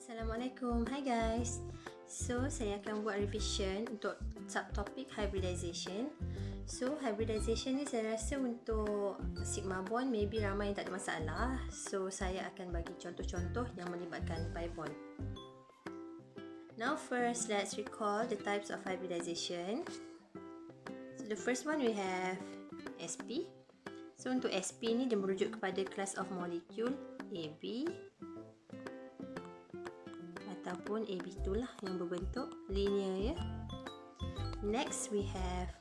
Assalamualaikum. Hi guys. So, saya akan buat revision untuk subtopik hybridization. So, hybridization ni saya rasa untuk sigma bond maybe ramai yang tak ada masalah. So, saya akan bagi contoh-contoh yang melibatkan pi bond. Now first, let's recall the types of hybridization. So, the first one we have sp. So, untuk sp ni dia merujuk kepada class of molecule AB ataupun AB2 lah yang berbentuk linear ya. Next we have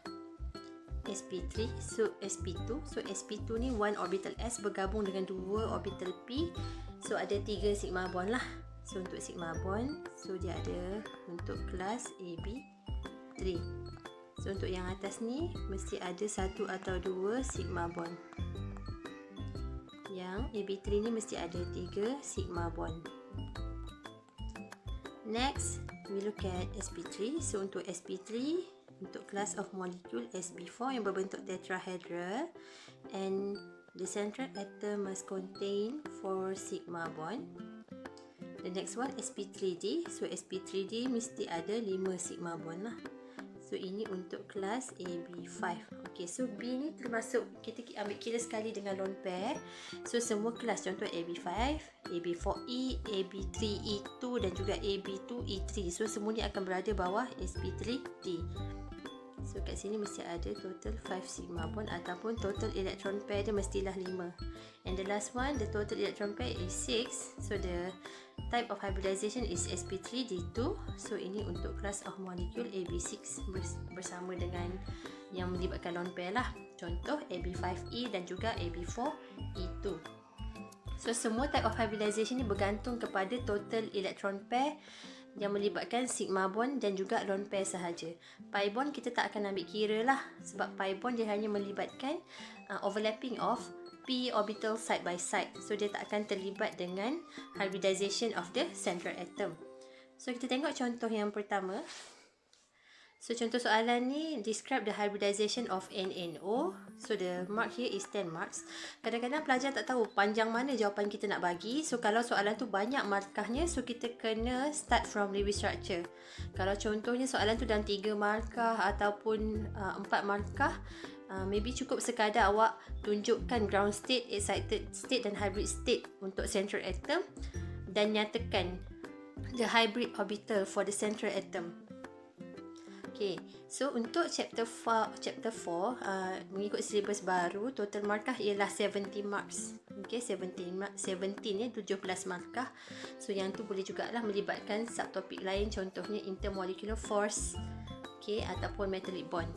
sp3. So sp2. So sp2 ni one orbital s bergabung dengan dua orbital p. So ada 3 sigma bond lah. So untuk sigma bond, so dia ada bentuk kelas AB3. So untuk yang atas ni mesti ada 1 atau 2 sigma bond. Yang AB3 ni mesti ada 3 sigma bond. Next, we look at sp3. So untuk sp3, untuk class of molecule sp4 yang berbentuk tetrahedral, and the central atom must contain 4 sigma bond. The next one sp3d. So sp3d mesti ada 5 sigma bond lah. So ini untuk kelas AB5. Okay, so B ni termasuk, kita ambil kira sekali dengan lone pair. So semua kelas, contoh AB5, AB4E, AB3E2 dan juga AB2E3. So semua ni akan berada bawah sp3d. So kat sini mesti ada total 5 sigma bond ataupun total electron pair dia mestilah 5. And the last one, the total electron pair is 6. So the type of hybridization is sp3d2. So ini untuk kelas of molecule AB6 bersama dengan yang melibatkan lone pair lah. Contoh AB5E dan juga AB4E2. So semua type of hybridization ni bergantung kepada total electron pair yang melibatkan sigma bond dan juga lone pair sahaja. Pi bond kita tak akan ambil kira lah, sebab pi bond dia hanya melibatkan overlapping of p orbital side by side. So dia tak akan terlibat dengan hybridization of the central atom. So kita tengok contoh yang pertama. So contoh soalan ni, describe the hybridization of NNO. So the mark here is 10 marks. Kadang-kadang pelajar tak tahu panjang mana jawapan kita nak bagi. So kalau soalan tu banyak markahnya, so kita kena start from Lewis structure. Kalau contohnya soalan tu dalam 3 markah ataupun 4 markah, maybe cukup sekadar awak tunjukkan ground state, excited state dan hybrid state untuk central atom dan nyatakan the hybrid orbital for the central atom. Okay, so untuk chapter 4, mengikut silibus baru, total markah ialah 70 marks. Okay, 17 ya, 17 markah. So yang tu boleh jugalah melibatkan subtopik lain, contohnya intermolecular force, okay, ataupun metallic bond.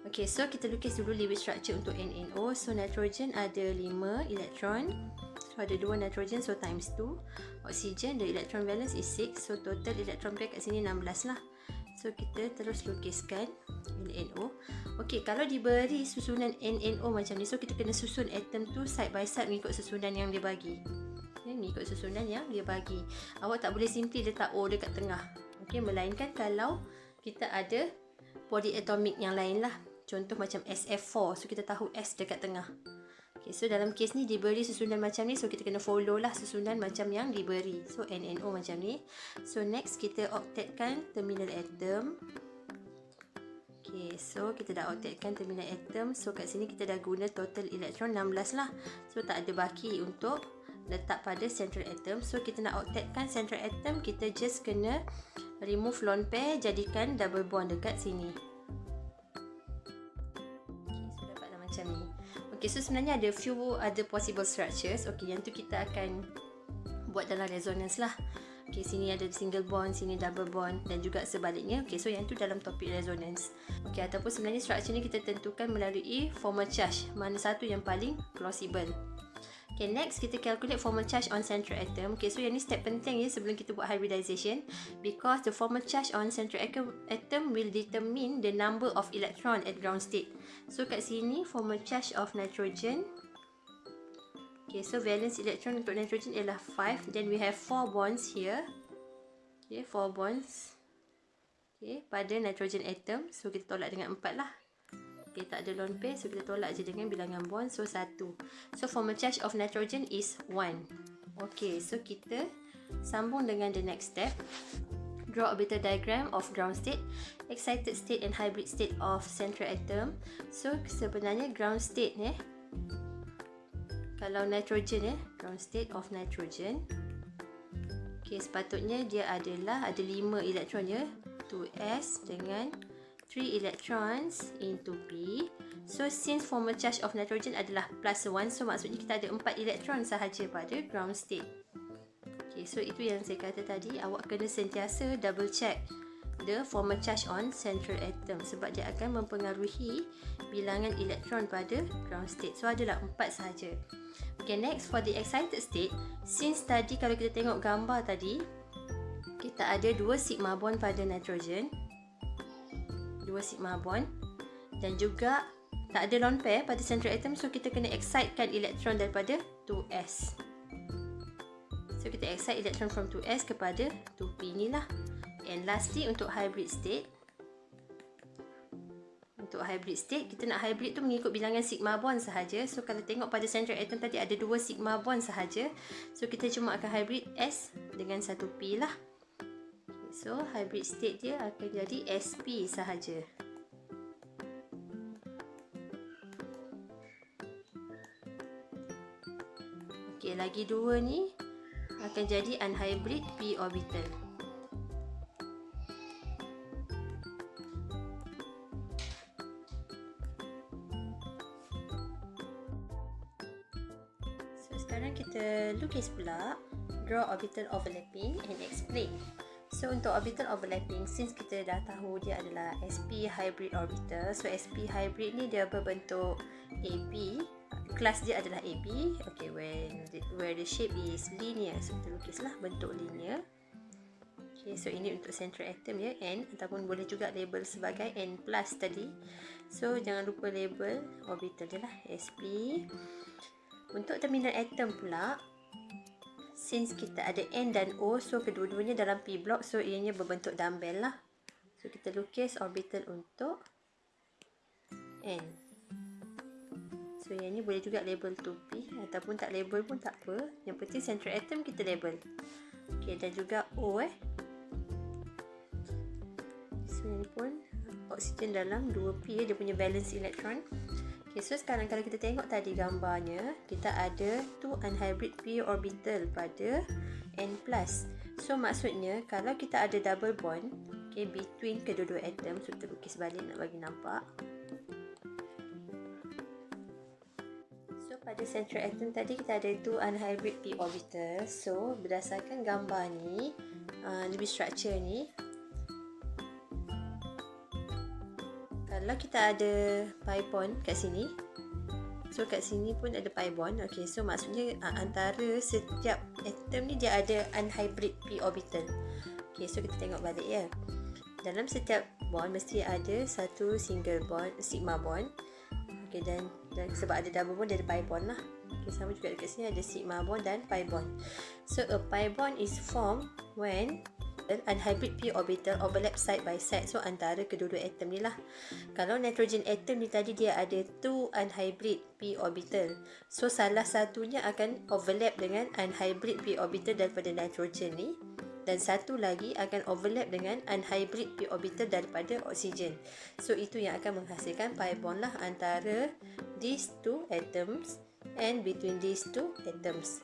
Okay, so kita lukis dulu Lewis structure untuk NNO. So nitrogen ada 5 elektron. So ada 2 nitrogen, so times 2. Oxygen, the electron valence is 6. So total electron pair kat sini 16 lah. So kita terus lukiskan NNO. Okay, kalau diberi susunan NNO macam ni, so kita kena susun atom tu side by side mengikut susunan yang dia bagi. Okay, mengikut susunan yang dia bagi. Awak tak boleh simply letak O dekat tengah. Okay, melainkan kalau kita ada body atomic yang lain lah. Contoh macam SF4, so kita tahu S dekat tengah. Okay, so dalam kes ni diberi susunan macam ni, so kita kena follow lah susunan macam yang diberi. So NNO macam ni. So next kita octetkan terminal atom. Okay, so kita dah octetkan terminal atom. So kat sini kita dah guna total elektron 16 lah. So tak ada baki untuk letak pada central atom. So kita nak octetkan central atom, kita just kena remove lone pair, jadikan double bond dekat sini. Macam ni. Okay, so sebenarnya ada few other possible structures. Okay, yang tu kita akan buat dalam resonance lah. Okay, sini ada single bond, sini double bond dan juga sebaliknya. Okay, so yang tu dalam topik resonance. Okay, ataupun sebenarnya structure ni kita tentukan melalui formal charge. Mana satu yang paling plausible. Okay, next kita calculate formal charge on central atom. Okay, so yang ni step penting ya sebelum kita buat hybridization, because the formal charge on central atom will determine the number of electron at ground state. So kat sini formal charge of nitrogen. Okay, so valence electron untuk nitrogen ialah 5. Then we have 4 bonds here. Okay, 4 bonds. Okay, pada nitrogen atom. So kita tolak dengan 4 lah. Okay, tak ada lone pair, so kita tolak je dengan bilangan bond, so 1. So formal charge of nitrogen is 1. Okay, so kita Sambung dengan the next step. Draw orbital diagram of ground state, excited state and hybrid state of central atom. So sebenarnya ground state kalau nitrogen ground state of nitrogen. Okay, sepatutnya dia ada 5 elektron 2s dengan 3 electrons into P. So since formal charge of nitrogen adalah +1, so maksudnya kita ada 4 elektron sahaja pada ground state. Okay, so itu yang saya kata tadi, awak kena sentiasa double check the formal charge on central atom sebab dia akan mempengaruhi bilangan elektron pada ground state. So adalah 4 sahaja. Okay, next for the excited state, since tadi kalau kita tengok gambar tadi, kita ada 2 sigma bond pada nitrogen, 2 sigma bond, dan juga tak ada lone pair pada central atom, so kita kena excitekan elektron daripada 2s. So kita excite elektron from 2s kepada 2p ni lah. And lastly untuk hybrid state. Untuk hybrid state, kita nak hybrid tu mengikut bilangan sigma bond sahaja. So kalau tengok pada central atom tadi ada 2 sigma bond sahaja. So kita cuma akan hybrid S dengan 1p lah. Okay, so hybrid state dia akan jadi sp sahaja. Okay, lagi 2 ni akan jadi unhybrid p orbital. So sekarang kita lukis pula, draw orbital overlapping and explain. So untuk orbital overlapping, since kita dah tahu dia adalah sp hybrid orbital, so sp hybrid ni dia berbentuk AB. Kelas dia adalah AB. Okay, where the shape is linear, so kita lukislah bentuk linear. Okay, so ini untuk central atom N, ataupun boleh juga label sebagai N plus tadi. So jangan lupa label orbital dia lah, sp. Untuk terminal atom pula, since kita ada N dan O, so kedua-duanya dalam P block, so ianya berbentuk dumbbell lah. So kita lukis orbital untuk N. So yang ni boleh juga label 2p ataupun tak label pun tak apa. Yang penting central atom kita label. Okay, dan juga O So ni pun oksigen dalam 2p dia punya valence electron. Okay, so sekarang kalau kita tengok tadi gambarnya, kita ada 2 unhybrid p orbital pada N+. So maksudnya kalau kita ada double bond between kedua-dua atom, so kita lukis balik nak bagi nampak. Pada central atom tadi kita ada 2 unhybrid p orbital. So berdasarkan gambar ni, lebih structure ni, kalau kita ada pi bond kat sini, so kat sini pun ada pi bond. Okay, so maksudnya antara setiap atom ni dia ada unhybrid p orbital. Okay, so kita tengok balik dalam setiap bond mesti ada satu single bond, sigma bond. Okay, dan sebab ada double bond, dia ada pi bond lah. Okay, sama juga dekat sini ada sigma bond dan pi bond. So a pi bond is formed when an unhybrid p orbital overlap side by side. So antara kedua-dua atom ni lah. Kalau nitrogen atom ni tadi dia ada 2 unhybrid p orbital. So salah satunya akan overlap dengan unhybrid p orbital daripada nitrogen ni. Dan satu lagi akan overlap dengan unhybrid p orbital daripada oksigen. So itu yang akan menghasilkan pi bond lah antara these two atoms and between these two atoms.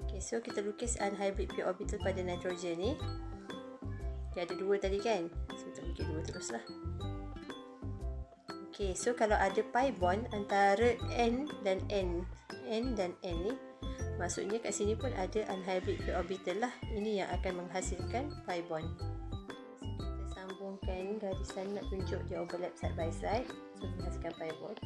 Okay, so kita lukis unhybrid p orbital pada nitrogen ni. Okay, ada 2 tadi kan? So kita lukis 2 terus lah. Okay, so kalau ada pi bond antara N dan N ni, maksudnya kat sini pun ada unhybrid p orbital lah. Ini yang akan menghasilkan pi bond. So, kita sambungkan garisan nak tunjuk dia overlap side by side. So menghasilkan pi bond.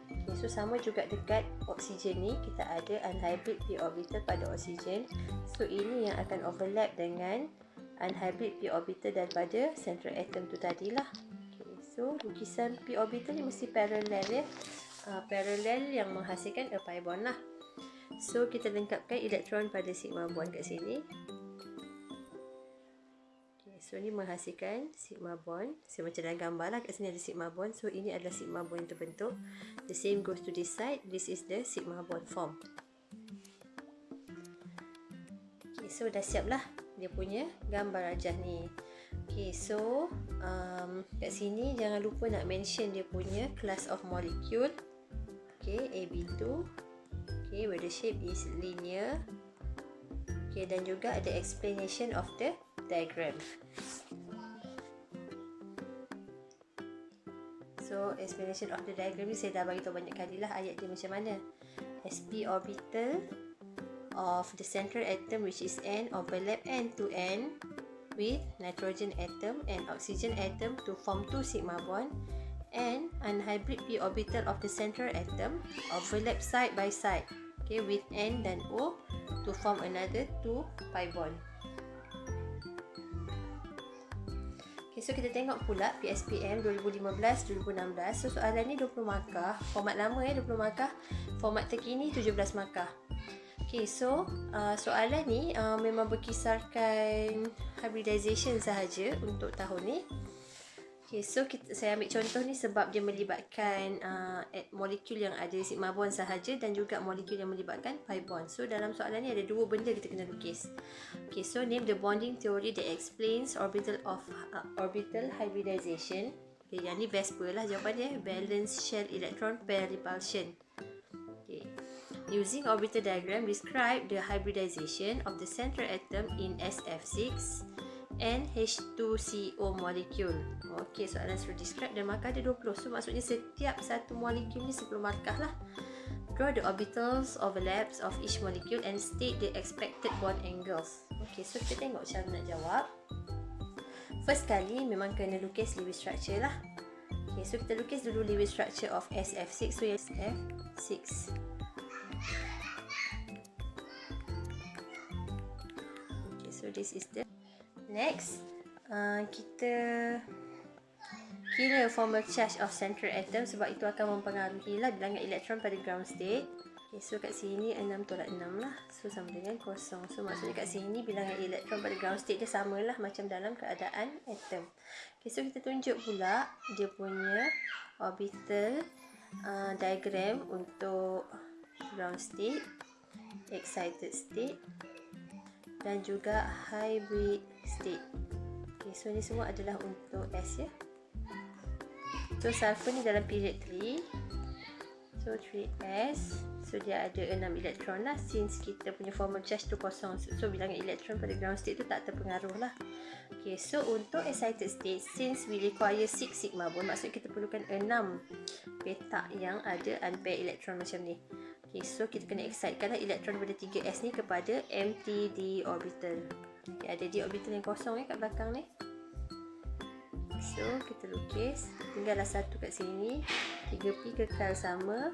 Okay, so sama juga dekat oksigen ni, kita ada unhybrid p orbital pada oksigen. So ini yang akan overlap dengan unhybrid p orbital daripada central atom tu tadilah. Okay, so lukisan p orbital ni mesti parallel parallel yang menghasilkan a pi bond lah. So kita lengkapkan elektron pada sigma bond kat sini. Okay, so ni menghasilkan sigma bond. So macam dalam gambar lah, kat sini ada sigma bond. So ini adalah sigma bond yang terbentuk. The same goes to this side. This is the sigma bond form. Okay, so dah siap lah dia punya gambar rajah ni. Okay, so kat sini jangan lupa nak mention dia punya class of molecule. Okay, AB2. Okay, where the shape is linear. Okay, dan juga ada explanation of the diagram. So, explanation of the diagram ni saya dah bagi tahu banyak kali lah ayat dia macam mana. sp orbital of the central atom which is N overlap end to end with nitrogen atom and oxygen atom to form 2 sigma bond, and anhybrid p orbital of the central atom overlap side by side, okay, with N dan O to form another 2 pi bond. Okay, so kita tengok pula PSPM 2015-2016. So soalan ni 20 markah, format lama 20 markah, format terkini 17 markah. Okay, so soalan ni memang berkisarkan hybridization sahaja untuk tahun ni. Okay, so saya ambil contoh ni sebab dia melibatkan molekul yang ada sigma bond sahaja dan juga molekul yang melibatkan pi bond. So dalam soalan ni ada dua benda kita kena lukis. Okay, so name the bonding theory that explains orbital hybridization. Okay, yang ni VSEPR lah jawapan dia, valence shell electron pair repulsion. Okay. Using orbital diagram, describe the hybridization of the central atom in SF6 and H2CO molecule. Okey, soalan suruh describe dan markah dia 20. So maksudnya setiap satu molekul ni 10 markah lah. Draw the orbitals overlaps of each molecule and state the expected bond angles. Okey, so kita tengok cara nak jawab. First kali memang kena lukis Lewis structure lah. Okey, so kita lukis dulu Lewis structure of SF6. So SF6. Okay, so this is the next. Kita kira formal charge of central atom sebab itu akan mempengaruhi lah bilangan elektron pada ground state. Okay, so kat sini 6 tolak 6 lah. So sama dengan kosong. So maksudnya kat sini bilangan elektron pada ground state dia sama lah macam dalam keadaan atom. Okay, so kita tunjuk pula dia punya orbital diagram untuk ground state, excited state dan juga hybrid state. Okay, so ni semua adalah untuk S ya. So sulfur ni dalam period 3. So 3S. So dia ada 6 elektron lah since kita punya formal charge tu kosong. So bilangan elektron pada ground state tu tak terpengaruh lah. Okay, so untuk excited state, since we require 6 sigma bond, maksud kita perlukan 6 petak yang ada unpaired elektron macam ni. Okay, so kita kena excitekan lah elektron pada 3S ni kepada empty d orbital. Okay, ada d orbital yang kosong kat belakang ni. So kita lukis, tinggallah satu kat sini. 3p kekal sama.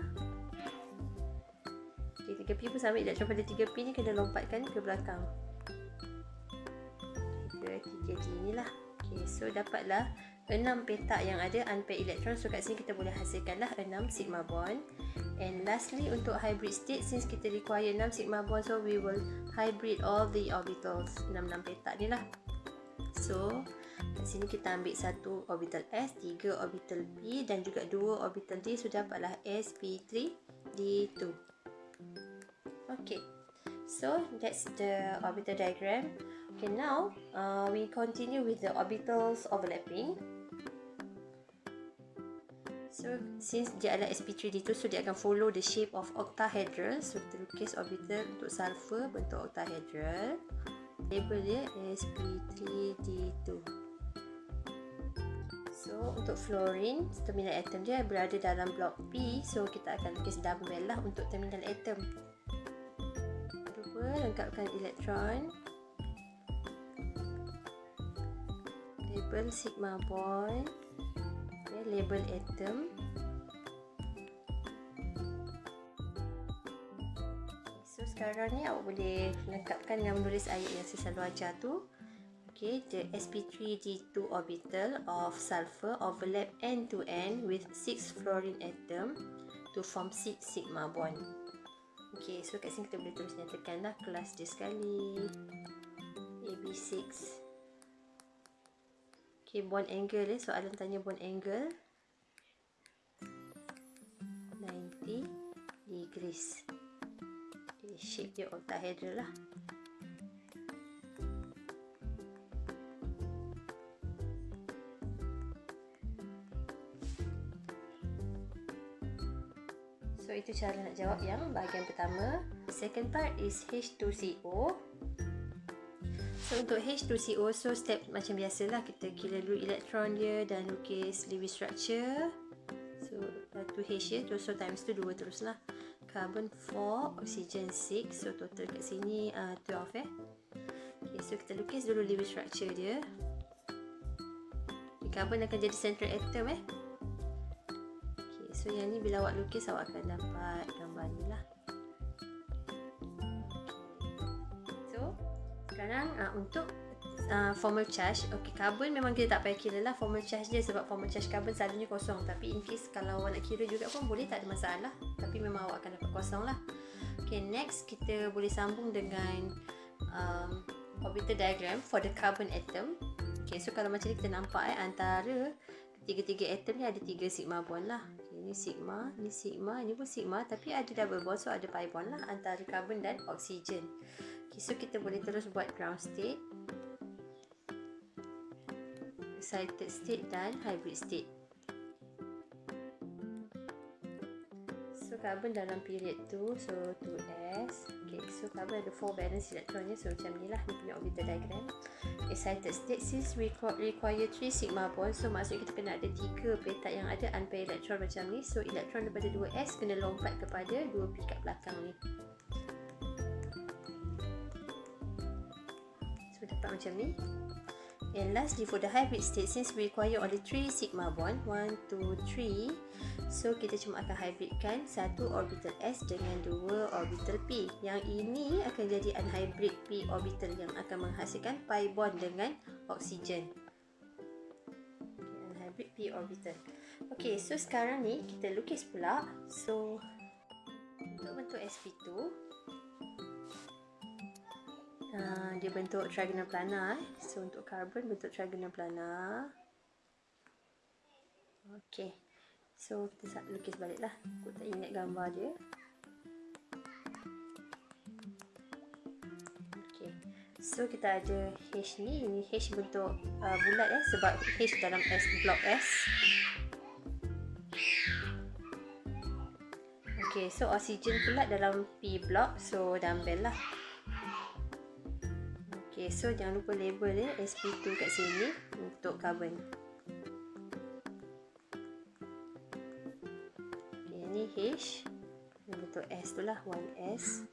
Okay, 3p pun sama, elektron pada 3p ni kena lompatkan ke belakang. Ke 3d ni lah. Okay, so dapatlah 6 petak yang ada unpaired elektron. So kat sini kita boleh hasilkanlah 6 sigma bond. And lastly untuk hybrid state, since kita require 6 sigma bond, so we will hybrid all the orbitals. 6 petak ni lah. So kat sini kita ambil satu orbital S, 3 orbital P dan juga 2 orbital D. So dapatlah sp3d2. Okay, so that's the orbital diagram. Okay, now we continue with the orbitals overlapping. So since dia adalah sp3d2, so dia akan follow the shape of octahedral. So kita lukis orbital untuk sulfur bentuk octahedral. Label dia sp3d2. So untuk fluorine, terminal atom dia berada dalam blok P. So kita akan lukis dumbbell lah untuk terminal atom. Cuba lengkapkan elektron. Label sigma bond. Okay, label atom. So sekarang ni awak boleh lengkapkan dengan menulis ayat yang saya selalu ajar tu. Okay, the sp3d2 orbital of sulfur overlap end to end with 6 fluorine atom to form 6 sigma bond. Okay, so kat sini kita boleh terus nyatakan lah kelas dia sekali. AB6. Okay, bond angle soalan tanya bond angle 90 degrees. Okay, shape dia octahedral lah. So itu cara nak jawab yang bahagian pertama. The second part is H2CO. So untuk H2CO, so step macam biasalah, kita kira dulu elektron dia dan lukis Lewis structure. So 2H ya, so times tu 2 terus lah. Carbon 4, oxygen 6, so total kat sini 12 Okay, so kita lukis dulu Lewis structure dia. Carbon akan jadi central atom So yang ni bila awak lukis, awak akan dapat gambar ni lah. So sekarang untuk formal charge. Carbon memang kita tak payah kira lah formal charge dia, sebab formal charge carbon selalunya kosong. Tapi in case kalau awak nak kira juga pun boleh, tak ada masalah. Tapi memang awak akan dapat kosong lah. Next kita boleh sambung dengan orbital diagram for the carbon atom. So kalau macam ni kita nampak antara tiga-tiga atom ni ada 3 sigma bond lah. Ini sigma, ni sigma, ni pun sigma, tapi ada double bond, so ada pi bond lah antara carbon dan oksigen. So kita boleh terus buat ground state, excited state dan hybrid state. So carbon dalam period tu, so 2s. So carbon ada 4 valence elektronnya, so macam ni lah dia punya orbital diagram. Excited state, since we require 3 sigma bond, so maksudnya kita kena ada 3 petak yang ada unpaired elektron macam ni. So elektron daripada 2s kena lompat kepada 2p kat belakang ni. So dapat macam ni. And lastly, for the hybrid state, since we require only 3 sigma bond, 1, 2, 3, so kita cuma akan hybridkan satu orbital s dengan 2 orbital p. Yang ini akan jadi unhybrid p orbital yang akan menghasilkan pi bond dengan oksigen. Unhybrid p orbital. So sekarang ni kita lukis pula. So untuk bentuk sp2, dia bentuk trigonal planar. So untuk carbon bentuk trigonal planar. So kita lukis balik lah, aku tak ingat gambar dia. So kita ada H ni, ini H bentuk bulat sebab H dalam S block S. So oksigen pula dalam P block, so dumbbell lah. So jangan lupa label dia sp2 kat sini untuk carbon. Ni H yang bentuk S tu lah, 1s.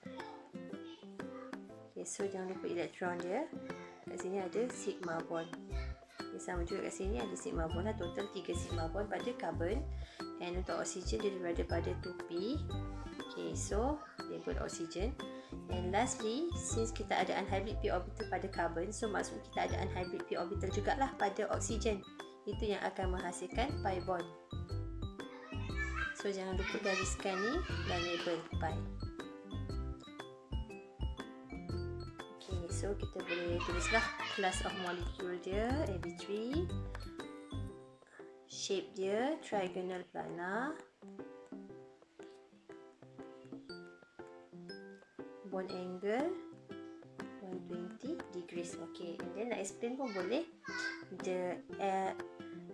So jangan lupa elektron dia. Kat sini ada sigma bond. Sama juga kat sini ada sigma bond lah, total 3 sigma bond pada carbon. And untuk oksigen dia daripada 2p. So label oksigen. And lastly, since kita ada unhybrid p orbital pada carbon, so maksudnya kita ada unhybrid p orbital jugalah pada oksigen. Itu yang akan menghasilkan pi bond. So jangan lupa gariskan ni dan label pi. So kita boleh tulislah class of molecule dia, AB3. Shape dia trigonal planar. Bond angle 120 degrees. And then nak explain pun boleh. The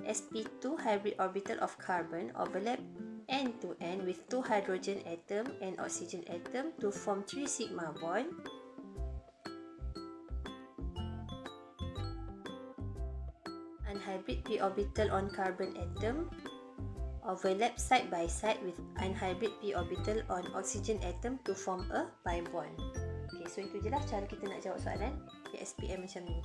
sp2 hybrid orbital of carbon overlap end to end with 2 hydrogen atom and oxygen atom to form 3 sigma bond. Unhybrid p orbital on carbon atom overlap side by side with unhybrid p orbital on oxygen atom to form a pi bond. So itu je lah cara kita nak jawab soalan SPM macam ni.